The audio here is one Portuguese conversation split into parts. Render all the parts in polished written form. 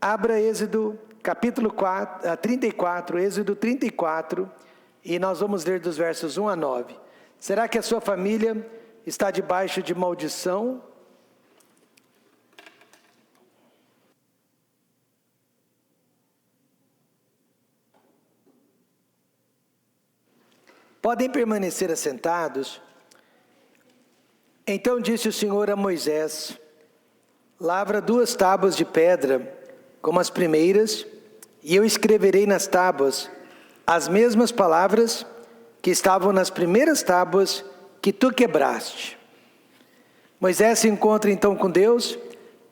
Abra Êxodo capítulo 34, Êxodo 34, e nós vamos ler dos versos 1 a 9. Será que a sua família está debaixo de maldição? Podem permanecer assentados. Então disse o Senhor a Moisés: lavra 2 tábuas de pedra, como as primeiras, e eu escreverei nas tábuas as mesmas palavras que estavam nas primeiras tábuas que tu quebraste. Moisés se encontra então com Deus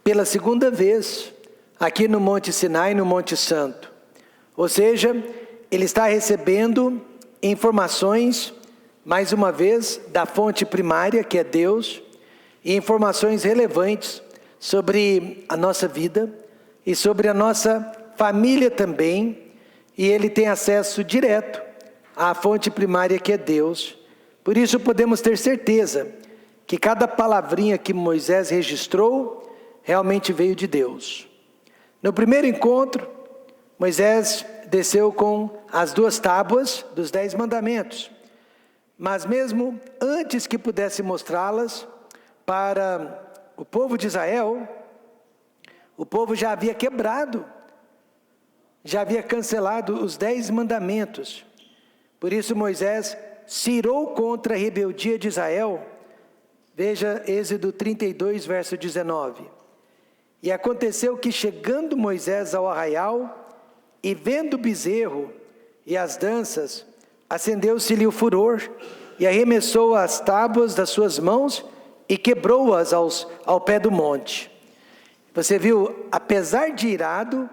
pela segunda vez, aqui no Monte Sinai, no Monte Santo. Ou seja, ele está recebendo informações, mais uma vez, da fonte primária, que é Deus, e informações relevantes sobre a nossa vida e sobre a nossa família também, e ele tem acesso direto à fonte primária, que é Deus. Por isso podemos ter certeza que cada palavrinha que Moisés registrou realmente veio de Deus. No primeiro encontro, Moisés desceu com as 2 tábuas dos 10 mandamentos. Mas mesmo antes que pudesse mostrá-las para o povo de Israel, o povo já havia quebrado, já havia cancelado os 10 mandamentos. Por isso Moisés se irou contra a rebeldia de Israel. Veja Êxodo 32, verso 19. E aconteceu que, chegando Moisés ao arraial, e vendo o bezerro e as danças, acendeu-se-lhe o furor, e arremessou as tábuas das suas mãos, e quebrou-as ao pé do monte. Você viu, apesar de irado,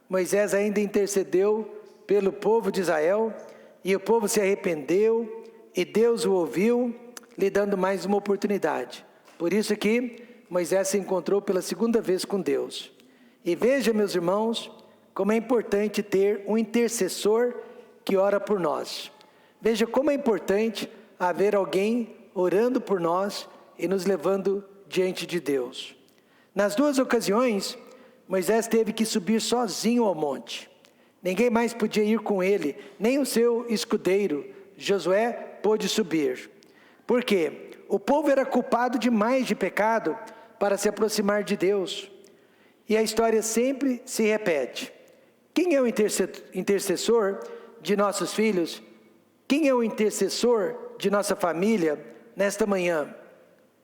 Moisés ainda intercedeu pelo povo de Israel, e o povo se arrependeu, e Deus o ouviu, lhe dando mais uma oportunidade. Por isso que Moisés se encontrou pela segunda vez com Deus. E veja, meus irmãos, como é importante ter um intercessor que ora por nós. Veja como é importante haver alguém orando por nós e nos levando diante de Deus. Nas 2 ocasiões, Moisés teve que subir sozinho ao monte. Ninguém mais podia ir com ele, nem o seu escudeiro, Josué, pôde subir. Por quê? O povo era culpado demais de pecado para se aproximar de Deus. E a história sempre se repete. Quem é o intercessor de nossos filhos? Quem é o intercessor de nossa família nesta manhã?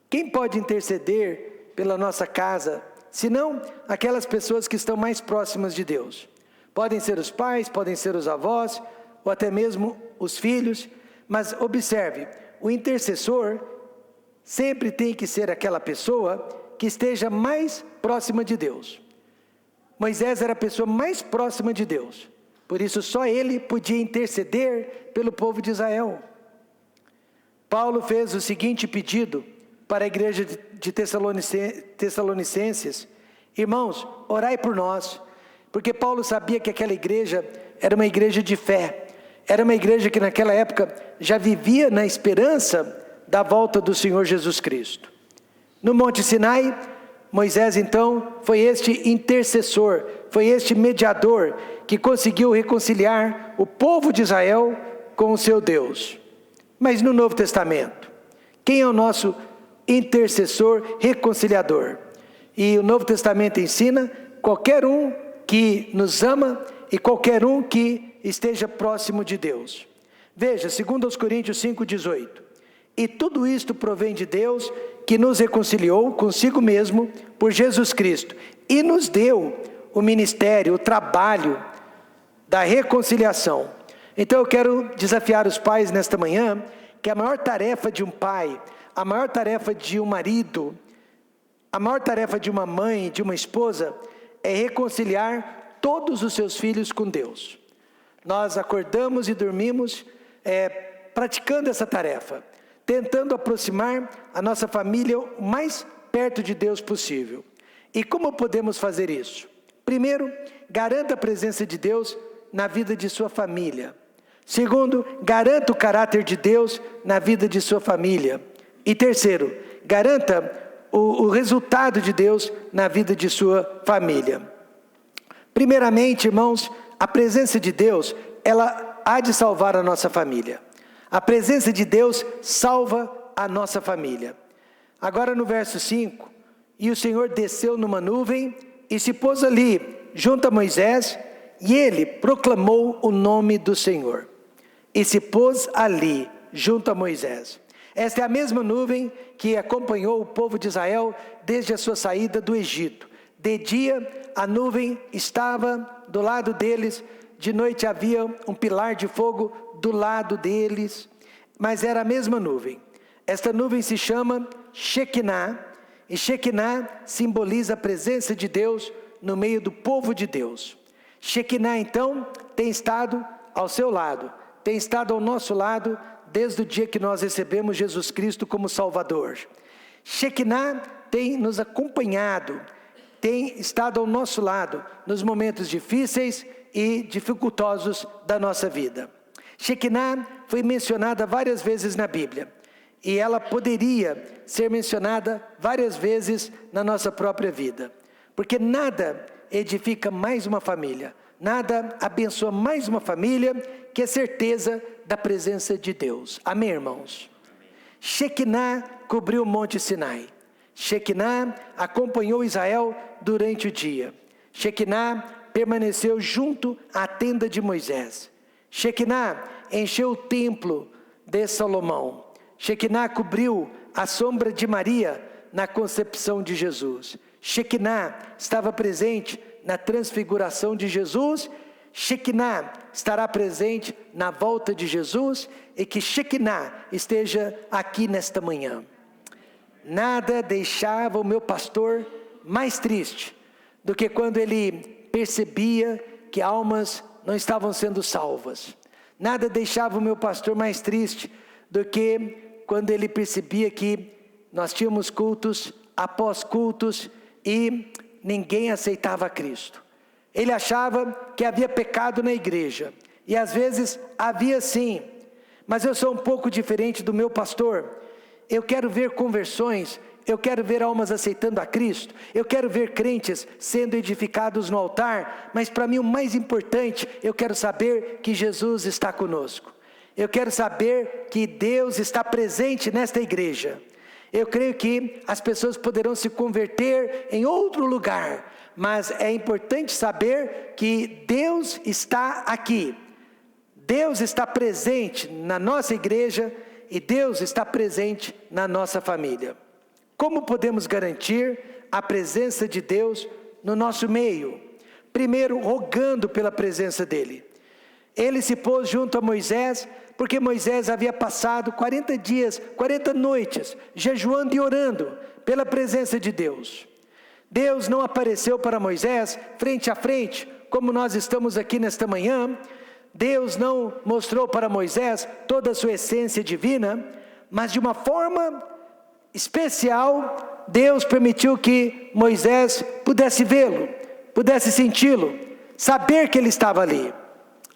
Quem pode interceder pela nossa casa, senão aquelas pessoas que estão mais próximas de Deus? Podem ser os pais, podem ser os avós, ou até mesmo os filhos, mas observe, o intercessor sempre tem que ser aquela pessoa que esteja mais próxima de Deus. Moisés era a pessoa mais próxima de Deus, por isso só ele podia interceder pelo povo de Israel. Paulo fez o seguinte pedido para a igreja de Tessalonicenses: irmãos, orai por nós, porque Paulo sabia que aquela igreja era uma igreja de fé, era uma igreja que naquela época já vivia na esperança da volta do Senhor Jesus Cristo. No Monte Sinai, Moisés então foi este intercessor, foi este mediador que conseguiu reconciliar o povo de Israel com o seu Deus. Mas no Novo Testamento, quem é o nosso intercessor reconciliador? E o Novo Testamento ensina: qualquer um que nos ama e qualquer um que esteja próximo de Deus. Veja, 2 Coríntios 5,18. E tudo isto provém de Deus, que nos reconciliou consigo mesmo por Jesus Cristo, e nos deu o ministério, o trabalho da reconciliação. Então eu quero desafiar os pais nesta manhã, que a maior tarefa de um pai, a maior tarefa de um marido, a maior tarefa de uma mãe, de uma esposa, é reconciliar todos os seus filhos com Deus. Nós acordamos e dormimos praticando essa tarefa, tentando aproximar a nossa família o mais perto de Deus possível. E como podemos fazer isso? Primeiro, garanta a presença de Deus na vida de sua família. Segundo, garanta o caráter de Deus na vida de sua família. E terceiro, garanta o resultado de Deus na vida de sua família. Primeiramente, irmãos, a presença de Deus, ela há de salvar a nossa família. A presença de Deus salva a nossa família. Agora no verso 5, e o Senhor desceu numa nuvem e se pôs ali, junto a Moisés, e ele proclamou o nome do Senhor. E se pôs ali, junto a Moisés. Esta é a mesma nuvem que acompanhou o povo de Israel desde a sua saída do Egito. De dia, a nuvem estava do lado deles, de noite havia um pilar de fogo do lado deles, mas era a mesma nuvem. Esta nuvem se chama Shekinah, e Shekinah simboliza a presença de Deus no meio do povo de Deus. Shekinah, então, tem estado ao seu lado, tem estado ao nosso lado, desde o dia que nós recebemos Jesus Cristo como Salvador. Shekinah tem nos acompanhado, tem estado ao nosso lado nos momentos difíceis e dificultosos da nossa vida. Shekinah foi mencionada várias vezes na Bíblia, e ela poderia ser mencionada várias vezes na nossa própria vida, porque nada edifica mais uma família, nada abençoa mais uma família que a certeza da presença de Deus. Amém, irmãos? Shekinah cobriu o Monte Sinai. Shekinah acompanhou Israel durante o dia. Shekinah permaneceu junto à tenda de Moisés. Shekinah encheu o templo de Salomão. Shekinah cobriu a sombra de Maria na concepção de Jesus. Shekinah estava presente na transfiguração de Jesus. Shekinah estará presente na volta de Jesus, e que Shekinah esteja aqui nesta manhã. Nada deixava o meu pastor mais triste do que quando ele percebia que almas não estavam sendo salvas. Nada deixava o meu pastor mais triste do que quando ele percebia que nós tínhamos cultos após cultos e ninguém aceitava Cristo. Ele achava que havia pecado na igreja, e às vezes havia sim, mas eu sou um pouco diferente do meu pastor. Eu quero ver conversões, eu quero ver almas aceitando a Cristo, eu quero ver crentes sendo edificados no altar, mas para mim o mais importante, eu quero saber que Jesus está conosco. Eu quero saber que Deus está presente nesta igreja. Eu creio que as pessoas poderão se converter em outro lugar, mas é importante saber que Deus está aqui. Deus está presente na nossa igreja e Deus está presente na nossa família. Como podemos garantir a presença de Deus no nosso meio? Primeiro, rogando pela presença dEle. Ele se pôs junto a Moisés, porque Moisés havia passado 40 dias, 40 noites, jejuando e orando pela presença de Deus. Deus não apareceu para Moisés frente a frente, como nós estamos aqui nesta manhã. Deus não mostrou para Moisés toda a sua essência divina, mas de uma forma especial, Deus permitiu que Moisés pudesse vê-lo, pudesse senti-lo, saber que ele estava ali.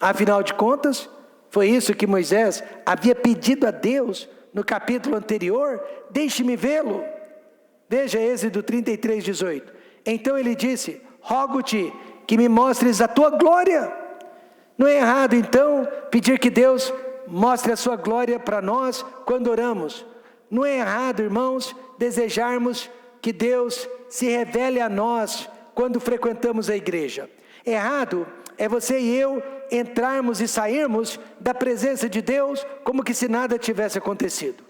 Afinal de contas, foi isso que Moisés havia pedido a Deus no capítulo anterior: deixe-me vê-lo. Veja Êxodo 33:18. Então ele disse: rogo-te que me mostres a tua glória. Não é errado então pedir que Deus mostre a sua glória para nós quando oramos. Não é errado, irmãos, desejarmos que Deus se revele a nós quando frequentamos a igreja. Errado é você e eu entrarmos e sairmos da presença de Deus como que se nada tivesse acontecido.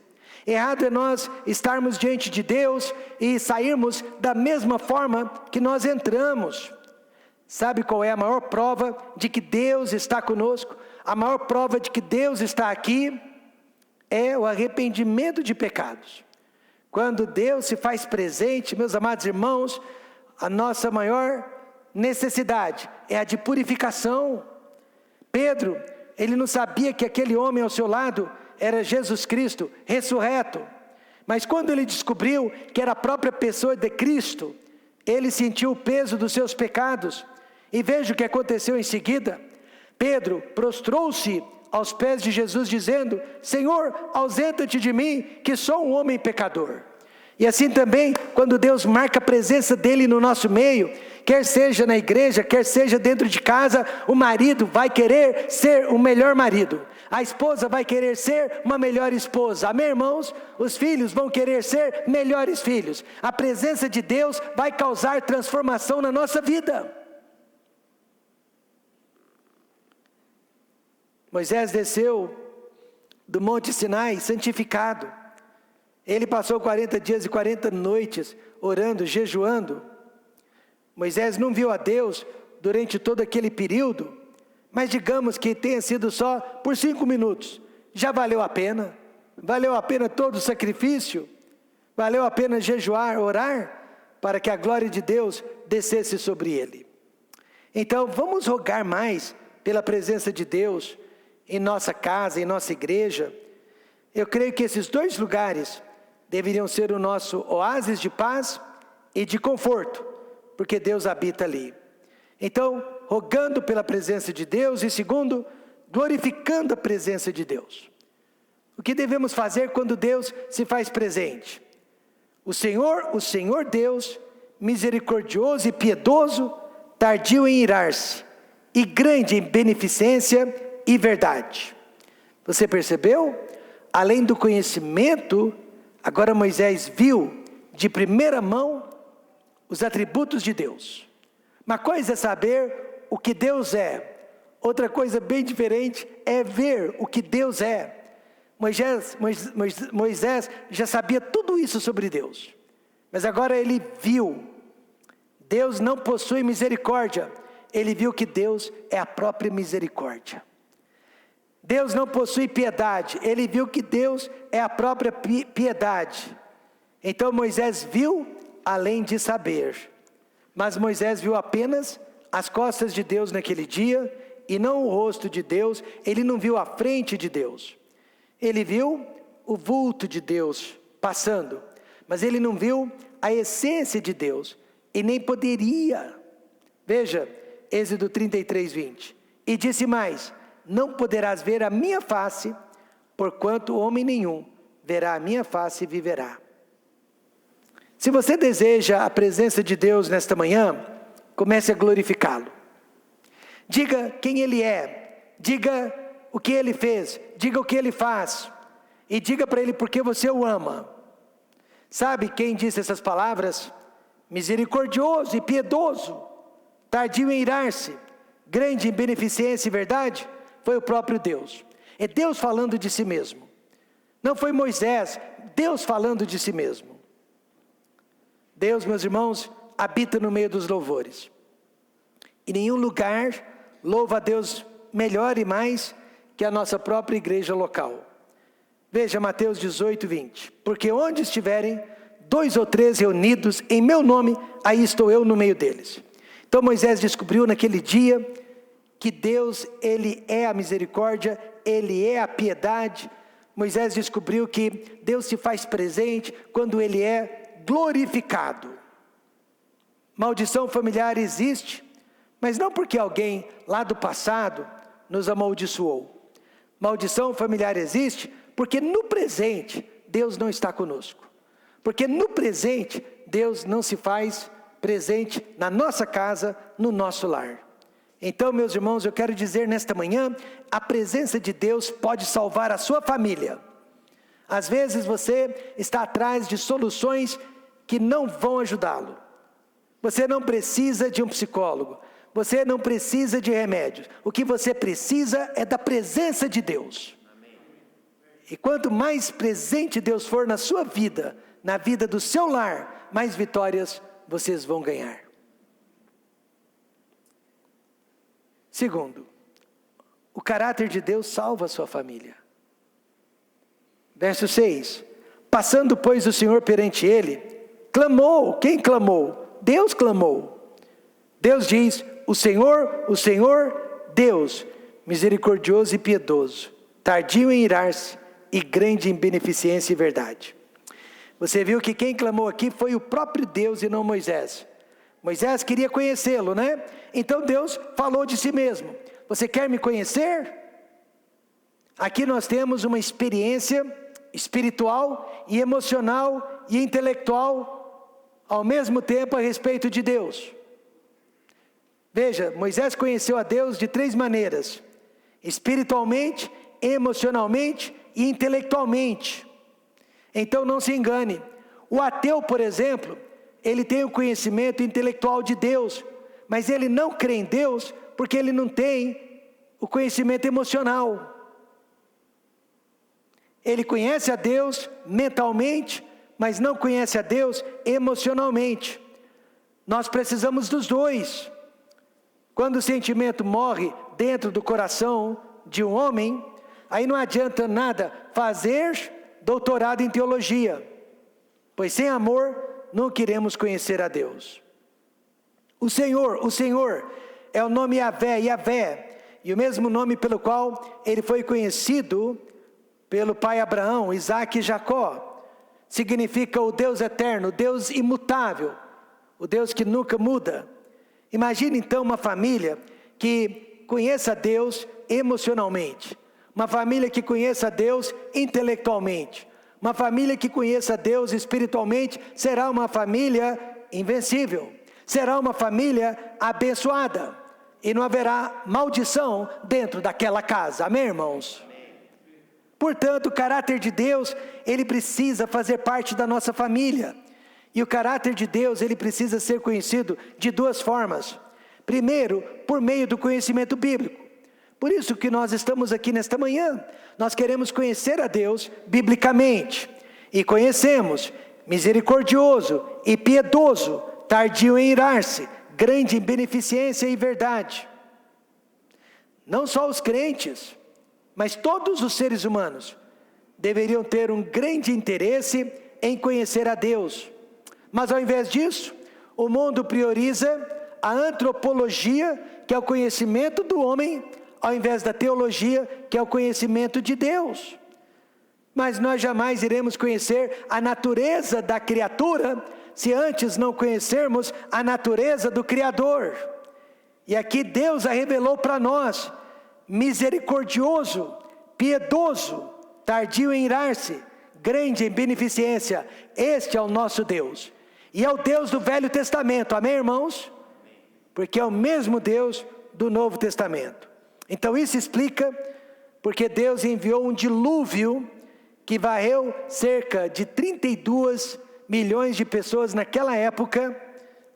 Errado é nós estarmos diante de Deus e sairmos da mesma forma que nós entramos. Sabe qual é a maior prova de que Deus está conosco? A maior prova de que Deus está aqui é o arrependimento de pecados. Quando Deus se faz presente, meus amados irmãos, a nossa maior necessidade é a de purificação. Pedro, ele não sabia que aquele homem ao seu lado era Jesus Cristo ressurreto, mas quando ele descobriu que era a própria pessoa de Cristo, ele sentiu o peso dos seus pecados. E veja o que aconteceu em seguida. Pedro prostrou-se aos pés de Jesus dizendo: Senhor, ausenta-te de mim, que sou um homem pecador. E assim também, quando Deus marca a presença dele no nosso meio, quer seja na igreja, quer seja dentro de casa, o marido vai querer ser o melhor marido, a esposa vai querer ser uma melhor esposa, amém, irmãos? Os filhos vão querer ser melhores filhos. A presença de Deus vai causar transformação na nossa vida. Moisés desceu do Monte Sinai santificado. Ele passou 40 dias e 40 noites orando, jejuando. Moisés não viu a Deus durante todo aquele período, mas digamos que tenha sido só por 5 minutos. Já valeu a pena? Valeu a pena todo o sacrifício? Valeu a pena jejuar, orar, para que a glória de Deus descesse sobre ele? Então vamos rogar mais pela presença de Deus em nossa casa, em nossa igreja. Eu creio que esses 2 lugares deveriam ser o nosso oásis de paz e de conforto, porque Deus habita ali. Então, rogando pela presença de Deus, e segundo, glorificando a presença de Deus. O que devemos fazer quando Deus se faz presente? O Senhor Deus, misericordioso e piedoso, tardio em irar-se, e grande em beneficência e verdade. Você percebeu? Além do conhecimento, agora Moisés viu de primeira mão os atributos de Deus. Uma coisa é saber o que Deus é, outra coisa bem diferente é ver o que Deus é. Moisés já sabia tudo isso sobre Deus, mas agora ele viu. Deus não possui misericórdia, ele viu que Deus é a própria misericórdia. Deus não possui piedade, ele viu que Deus é a própria piedade. Então Moisés viu além de saber, mas Moisés viu apenas as costas de Deus naquele dia, e não o rosto de Deus. Ele não viu a frente de Deus, ele viu o vulto de Deus passando, mas ele não viu a essência de Deus, e nem poderia. Veja, Êxodo 33, 20, e disse mais: não poderás ver a minha face, porquanto homem nenhum verá a minha face e viverá. Se você deseja a presença de Deus nesta manhã, comece a glorificá-lo. Diga quem Ele é, diga o que Ele fez, diga o que Ele faz, e diga para Ele porque você o ama. Sabe quem disse essas palavras? Misericordioso e piedoso, tardio em irar-se, grande em beneficência e verdade, foi o próprio Deus. É Deus falando de si mesmo. Não foi Moisés, Deus falando de si mesmo. Deus, meus irmãos, habita no meio dos louvores. Em nenhum lugar louva a Deus melhor e mais que a nossa própria igreja local. Veja Mateus 18, 20. Porque onde estiverem 2 ou 3 reunidos em meu nome, aí estou eu no meio deles. Então Moisés descobriu naquele dia que Deus, Ele é a misericórdia, Ele é a piedade. Moisés descobriu que Deus se faz presente quando Ele é glorificado. Maldição familiar existe, mas não porque alguém lá do passado nos amaldiçoou. Maldição familiar existe porque no presente Deus não está conosco. Porque no presente Deus não se faz presente na nossa casa, no nosso lar. Então, meus irmãos, eu quero dizer nesta manhã, a presença de Deus pode salvar a sua família. Às vezes você está atrás de soluções que não vão ajudá-lo. Você não precisa de um psicólogo, você não precisa de remédios. O que você precisa é da presença de Deus. E quanto mais presente Deus for na sua vida, na vida do seu lar, mais vitórias vocês vão ganhar. Segundo, o caráter de Deus salva a sua família. Verso 6, passando pois o Senhor perante ele, clamou. Quem clamou? Deus clamou. Deus diz, o Senhor, Deus, misericordioso e piedoso, tardio em irar-se e grande em beneficência e verdade. Você viu que quem clamou aqui foi o próprio Deus e não Moisés. Moisés queria conhecê-lo, né? Então Deus falou de si mesmo. Você quer me conhecer? Aqui nós temos uma experiência espiritual e emocional e intelectual ao mesmo tempo a respeito de Deus. Veja, Moisés conheceu a Deus de 3 maneiras: espiritualmente, emocionalmente e intelectualmente. Então não se engane, o ateu, por exemplo, ele tem o conhecimento intelectual de Deus, mas ele não crê em Deus porque ele não tem o conhecimento emocional. Ele conhece a Deus mentalmente, mas não conhece a Deus emocionalmente. Nós precisamos dos dois. Quando o sentimento morre dentro do coração de um homem, aí não adianta nada fazer doutorado em teologia, pois sem amor não queremos conhecer a Deus. O Senhor é o nome Yahvé, e o mesmo nome pelo qual ele foi conhecido pelo pai Abraão, Isaque e Jacó. Significa o Deus eterno, o Deus imutável, o Deus que nunca muda. Imagine então uma família que conheça Deus emocionalmente, uma família que conheça Deus intelectualmente, uma família que conheça Deus espiritualmente. Será uma família invencível, será uma família abençoada, e não haverá maldição dentro daquela casa. Amém, irmãos? Portanto, o caráter de Deus, ele precisa fazer parte da nossa família. E o caráter de Deus, ele precisa ser conhecido de 2 formas. Primeiro, por meio do conhecimento bíblico. Por isso que nós estamos aqui nesta manhã. Nós queremos conhecer a Deus biblicamente. E conhecemos: misericordioso e piedoso, tardio em irar-se, grande em beneficência e verdade. Não só os crentes, mas todos os seres humanos deveriam ter um grande interesse em conhecer a Deus. Mas ao invés disso, o mundo prioriza a antropologia, que é o conhecimento do homem, ao invés da teologia, que é o conhecimento de Deus. Mas nós jamais iremos conhecer a natureza da criatura, se antes não conhecermos a natureza do Criador. E aqui Deus a revelou para nós: misericordioso, piedoso, tardio em irar-se, grande em beneficência. Este é o nosso Deus. E é o Deus do Velho Testamento, amém, irmãos? Porque é o mesmo Deus do Novo Testamento. Então isso explica porque Deus enviou um dilúvio que varreu cerca de 32 milhões de pessoas naquela época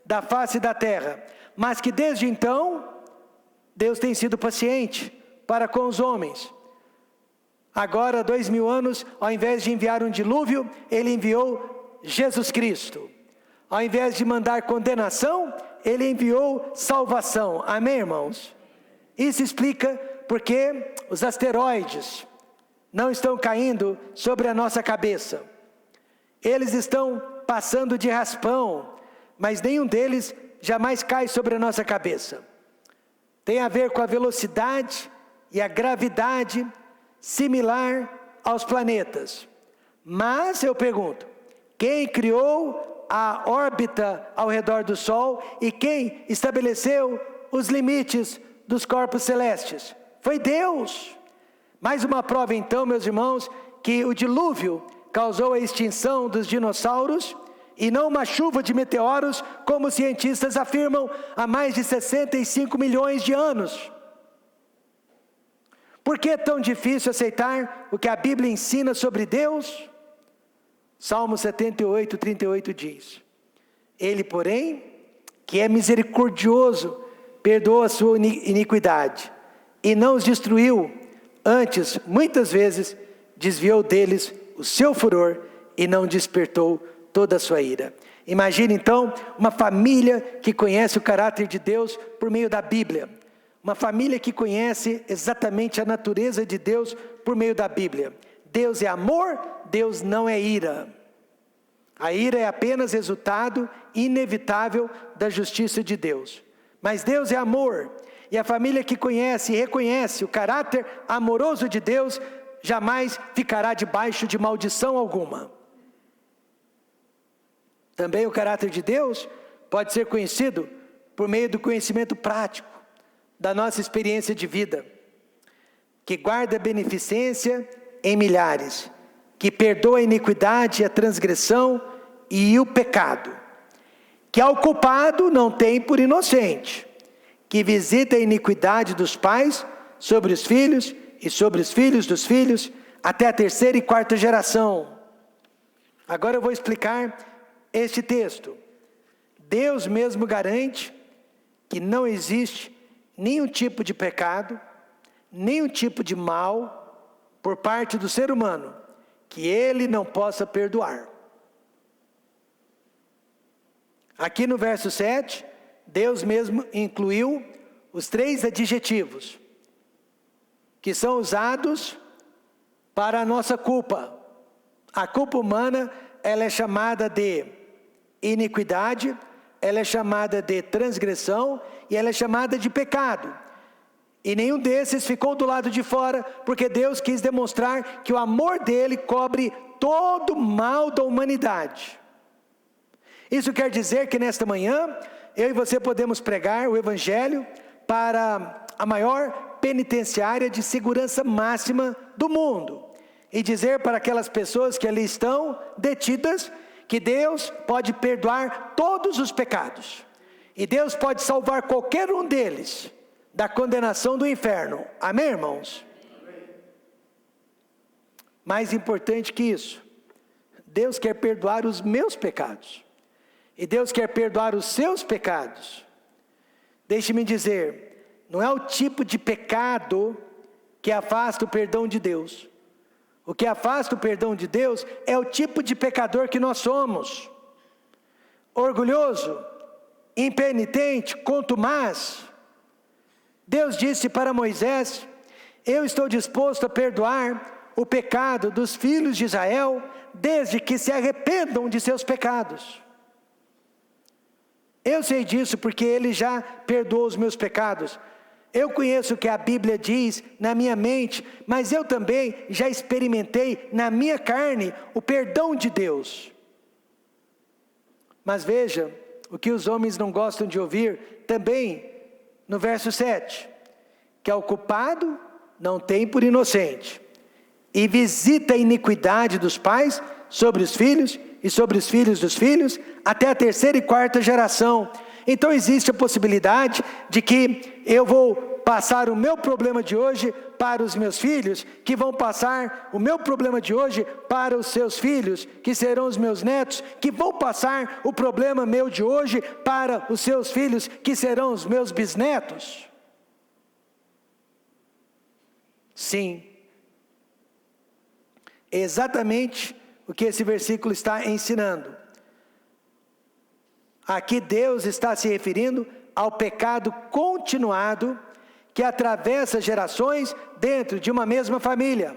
da face da terra. Mas que desde então, Deus tem sido paciente para com os homens. Agora, 2000 anos, ao invés de enviar um dilúvio, ele enviou Jesus Cristo. Ao invés de mandar condenação, ele enviou salvação. Amém, irmãos? Isso explica porque os asteroides não estão caindo sobre a nossa cabeça. Eles estão passando de raspão, mas nenhum deles jamais cai sobre a nossa cabeça. Tem a ver com a velocidade e a gravidade similar aos planetas. Mas eu pergunto: quem criou a órbita ao redor do Sol e quem estabeleceu os limites dos corpos celestes? Foi Deus. Mais uma prova então, meus irmãos, que o dilúvio causou a extinção dos dinossauros e não uma chuva de meteoros, como os cientistas afirmam, há mais de 65 milhões de anos. Por que é tão difícil aceitar o que a Bíblia ensina sobre Deus? Salmo 78, 38 diz: Ele, porém, que é misericordioso, perdoa a sua iniquidade e não os destruiu. Antes, muitas vezes, desviou deles o seu furor e não despertou toda a sua ira. Imagine então uma família que conhece o caráter de Deus por meio da Bíblia. Uma família que conhece exatamente a natureza de Deus por meio da Bíblia. Deus é amor, Deus não é ira. A ira é apenas resultado inevitável da justiça de Deus. Mas Deus é amor. E a família que conhece e reconhece o caráter amoroso de Deus jamais ficará debaixo de maldição alguma. Também o caráter de Deus pode ser conhecido por meio do conhecimento prático da nossa experiência de vida, que guarda beneficência em milhares, que perdoa a iniquidade e a transgressão e o pecado, que ao culpado não tem por inocente, que visita a iniquidade dos pais sobre os filhos e sobre os filhos dos filhos, até a terceira e quarta geração. Agora eu vou explicar este texto. Deus mesmo garante que não existe nenhum tipo de pecado, nenhum tipo de mal por parte do ser humano que ele não possa perdoar. Aqui no verso 7, Deus mesmo incluiu os 3 adjetivos que são usados para a nossa culpa. A culpa humana, ela é chamada de iniquidade, ela é chamada de transgressão e ela é chamada de pecado. E nenhum desses ficou do lado de fora, porque Deus quis demonstrar que o amor dele cobre todo o mal da humanidade. Isso quer dizer que nesta manhã, eu e você podemos pregar o Evangelho para a maior penitenciária de segurança máxima do mundo. E dizer para aquelas pessoas que ali estão detidas, que Deus pode perdoar todos os pecados. E Deus pode salvar qualquer um deles da condenação do inferno. Amém, irmãos? Amém. Mais importante que isso, Deus quer perdoar os meus pecados. E Deus quer perdoar os seus pecados. Deixe-me dizer, não é o tipo de pecado que afasta o perdão de Deus. O que afasta o perdão de Deus é o tipo de pecador que nós somos. Orgulhoso, impenitente, contumaz. Deus disse para Moisés: eu estou disposto a perdoar o pecado dos filhos de Israel, desde que se arrependam de seus pecados. Eu sei disso porque Ele já perdoou os meus pecados. Eu conheço o que a Bíblia diz na minha mente, mas eu também já experimentei na minha carne o perdão de Deus. Mas veja, o que os homens não gostam de ouvir, também no verso 7, que ao culpado não tem por inocente, e visita a iniquidade dos pais sobre os filhos e sobre os filhos dos filhos, até a terceira e quarta geração. Então existe a possibilidade de que eu vou passar o meu problema de hoje para os meus filhos, que vão passar o meu problema de hoje para os seus filhos, que serão os meus netos, que vão passar o problema meu de hoje para os seus filhos, que serão os meus bisnetos. Sim, exatamente o que esse versículo está ensinando. Aqui Deus está se referindo ao pecado continuado que atravessa gerações dentro de uma mesma família.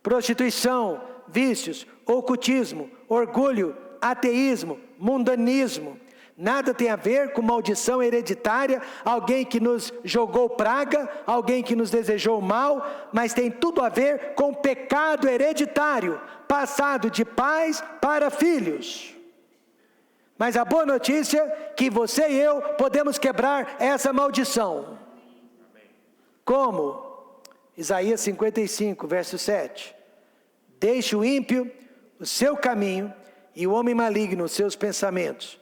Prostituição, vícios, ocultismo, orgulho, ateísmo, mundanismo. Nada tem a ver com maldição hereditária, alguém que nos jogou praga, alguém que nos desejou mal, mas tem tudo a ver com pecado hereditário, passado de pais para filhos. Mas a boa notícia é que você e eu podemos quebrar essa maldição. Como? Isaías 55, verso 7. Deixe o ímpio o seu caminho e o homem maligno os seus pensamentos.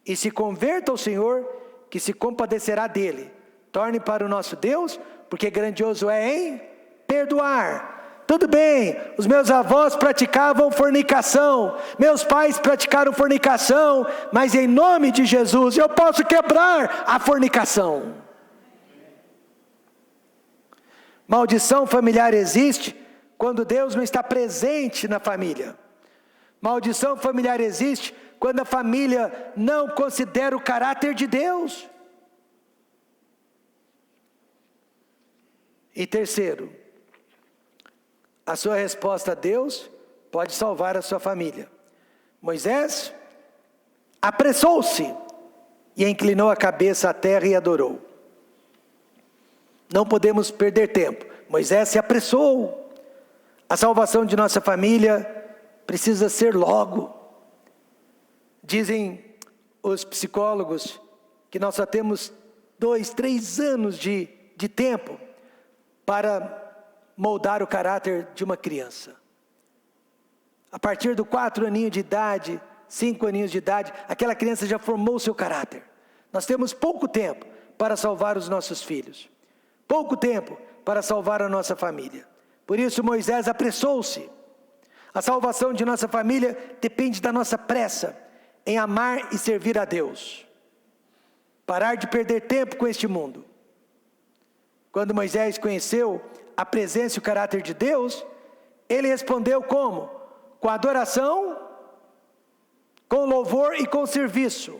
E se converta ao Senhor, que se compadecerá dele. Torne para o nosso Deus, porque grandioso é em perdoar. Tudo bem, os meus avós praticavam fornicação, meus pais praticaram fornicação, mas em nome de Jesus eu posso quebrar a fornicação. Maldição familiar existe quando Deus não está presente na família. Maldição familiar existe quando a família não considera o caráter de Deus. E terceiro, a sua resposta a Deus pode salvar a sua família. Moisés apressou-se e inclinou a cabeça à terra e adorou. Não podemos perder tempo. Moisés se apressou. A salvação de nossa família precisa ser logo. Dizem os psicólogos que nós só temos 2, 3 anos de tempo para moldar o caráter de uma criança. A partir do 4 aninhos de idade, 5 aninhos de idade, aquela criança já formou o seu caráter. Nós temos pouco tempo para salvar os nossos filhos, pouco tempo para salvar a nossa família. Por isso Moisés apressou-se. A salvação de nossa família depende da nossa pressa em amar e servir a Deus. Parar de perder tempo com este mundo. Quando Moisés conheceu a presença e o caráter de Deus, ele respondeu como? Com adoração, com louvor e com serviço.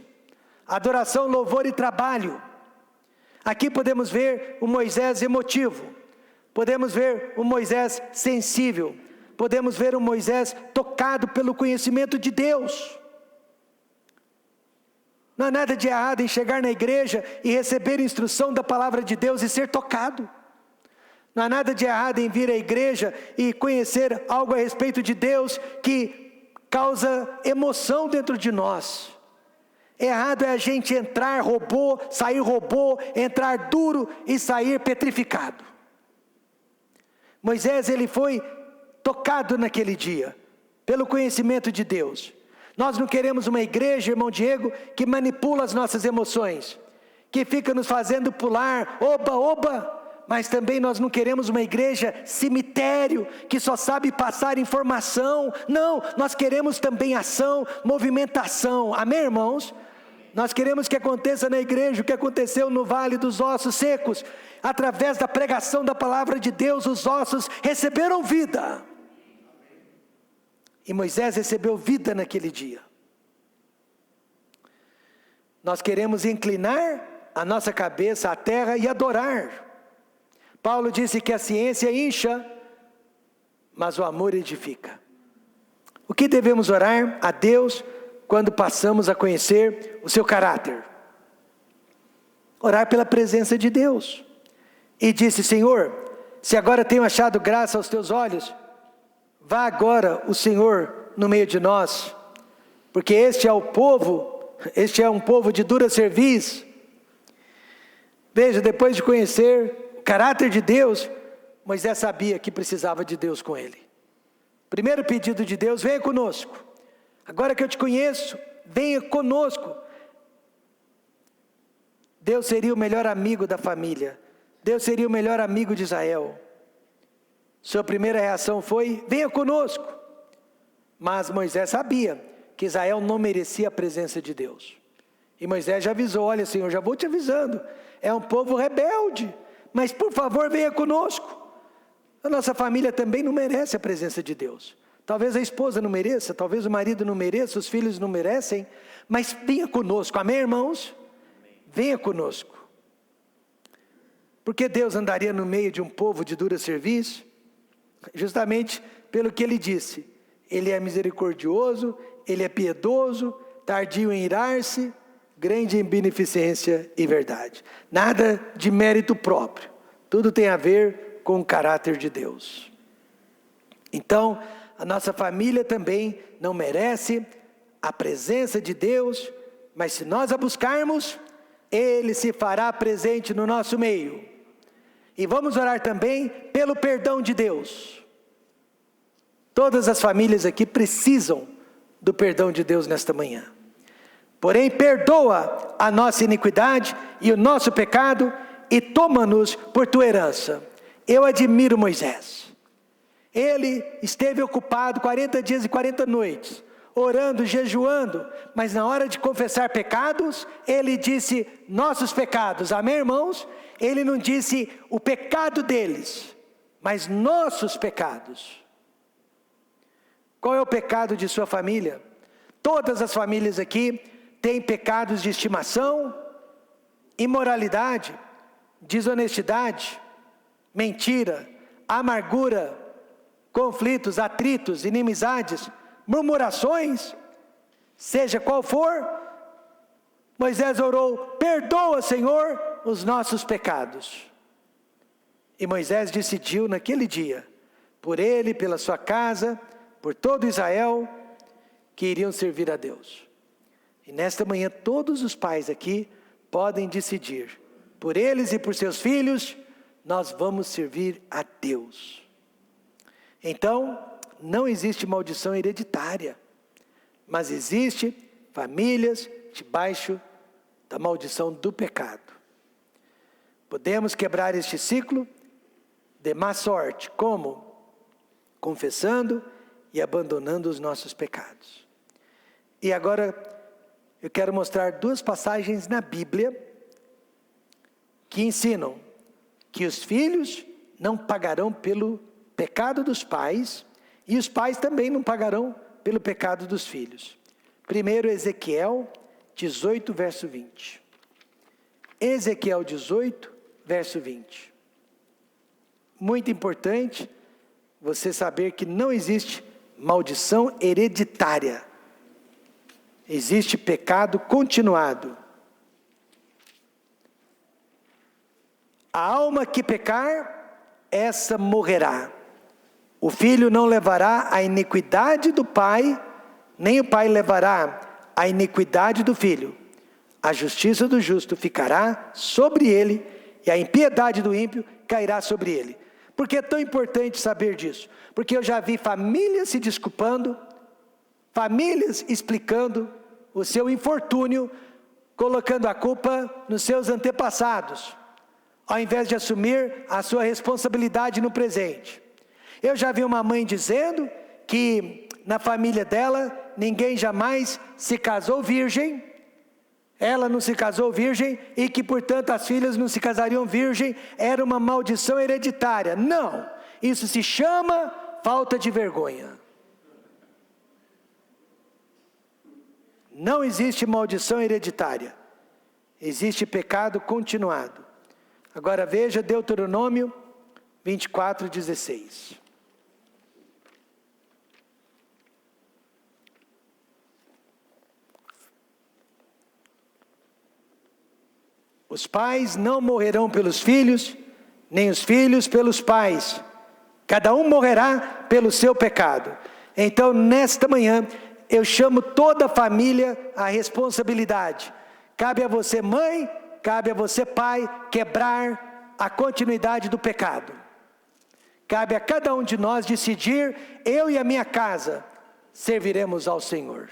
Adoração, louvor e trabalho. Aqui podemos ver o Moisés emotivo. Podemos ver o Moisés sensível. Podemos ver o Moisés tocado pelo conhecimento de Deus. Não há nada de errado em chegar na igreja e receber instrução da palavra de Deus e ser tocado. Não há nada de errado em vir à igreja e conhecer algo a respeito de Deus que causa emoção dentro de nós. Errado é a gente entrar robô, sair robô, entrar duro e sair petrificado. Moisés, ele foi tocado naquele dia, pelo conhecimento de Deus. Nós não queremos uma igreja, irmão Diego, que manipula as nossas emoções, que fica nos fazendo pular, oba, oba, mas também nós não queremos uma igreja cemitério, que só sabe passar informação. Não, nós queremos também ação, movimentação, amém, irmãos? Nós queremos que aconteça na igreja o que aconteceu no Vale dos Ossos Secos. Através da pregação da palavra de Deus, os ossos receberam vida. E Moisés recebeu vida naquele dia. Nós queremos inclinar a nossa cabeça à terra e adorar. Paulo disse que a ciência incha, mas o amor edifica. O que devemos orar a Deus quando passamos a conhecer o seu caráter? Orar pela presença de Deus. E disse: Senhor, se agora tenho achado graça aos teus olhos, vá agora o Senhor no meio de nós, porque este é um povo de dura cerviz. Veja, depois de conhecer o caráter de Deus, Moisés sabia que precisava de Deus com ele. Primeiro pedido de Deus: venha conosco. Agora que eu te conheço, venha conosco. Deus seria o melhor amigo da família. Deus seria o melhor amigo de Israel. Sua primeira reação foi: venha conosco. Mas Moisés sabia que Israel não merecia a presença de Deus. E Moisés já avisou: olha, Senhor, já vou te avisando, é um povo rebelde, mas por favor venha conosco. A nossa família também não merece a presença de Deus. Talvez a esposa não mereça, talvez o marido não mereça, os filhos não merecem, mas venha conosco, amém, irmãos? Venha conosco. Porque Deus andaria no meio de um povo de dura cerviz? Justamente pelo que ele disse: ele é misericordioso, ele é piedoso, tardio em irar-se, grande em beneficência e verdade. Nada de mérito próprio, tudo tem a ver com o caráter de Deus. Então, a nossa família também não merece a presença de Deus, mas se nós a buscarmos, Ele se fará presente no nosso meio. E vamos orar também pelo perdão de Deus. Todas as famílias aqui precisam do perdão de Deus nesta manhã. Porém, perdoa a nossa iniquidade e o nosso pecado e toma-nos por tua herança. Eu admiro Moisés. Ele esteve ocupado 40 dias e 40 noites, orando, jejuando, mas na hora de confessar pecados, ele disse nossos pecados, amém, irmãos? Ele não disse o pecado deles, mas nossos pecados. Qual é o pecado de sua família? Todas as famílias aqui têm pecados de estimação, imoralidade, desonestidade, mentira, amargura, conflitos, atritos, inimizades, murmurações, seja qual for. Moisés orou: perdoa, Senhor, os nossos pecados. E Moisés decidiu naquele dia, por ele, pela sua casa, por todo Israel, que iriam servir a Deus. E nesta manhã todos os pais aqui podem decidir, por eles e por seus filhos, nós vamos servir a Deus. Então, não existe maldição hereditária, mas existe famílias debaixo da maldição do pecado. Podemos quebrar este ciclo de má sorte, como? Confessando e abandonando os nossos pecados. E agora eu quero mostrar duas passagens na Bíblia que ensinam que os filhos não pagarão pelo pecado dos pais e os pais também não pagarão pelo pecado dos filhos. Primeiro, Ezequiel 18, verso 20. Ezequiel 18, verso 20. Muito importante você saber que não existe maldição hereditária. Existe pecado continuado. A alma que pecar, essa morrerá. O filho não levará a iniquidade do pai, nem o pai levará a iniquidade do filho. A justiça do justo ficará sobre ele, e a impiedade do ímpio cairá sobre ele. Por que é tão importante saber disso? Porque eu já vi famílias se desculpando, famílias explicando o seu infortúnio, colocando a culpa nos seus antepassados, ao invés de assumir a sua responsabilidade no presente. Eu já vi uma mãe dizendo que na família dela ninguém jamais se casou virgem, ela não se casou virgem e que portanto as filhas não se casariam virgem, era uma maldição hereditária. Não, isso se chama falta de vergonha. Não existe maldição hereditária, existe pecado continuado. Agora veja Deuteronômio 24, 16. Os pais não morrerão pelos filhos, nem os filhos pelos pais. Cada um morrerá pelo seu pecado. Então, nesta manhã, eu chamo toda a família à responsabilidade. Cabe a você, mãe, cabe a você, pai, quebrar a continuidade do pecado. Cabe a cada um de nós decidir, eu e a minha casa serviremos ao Senhor.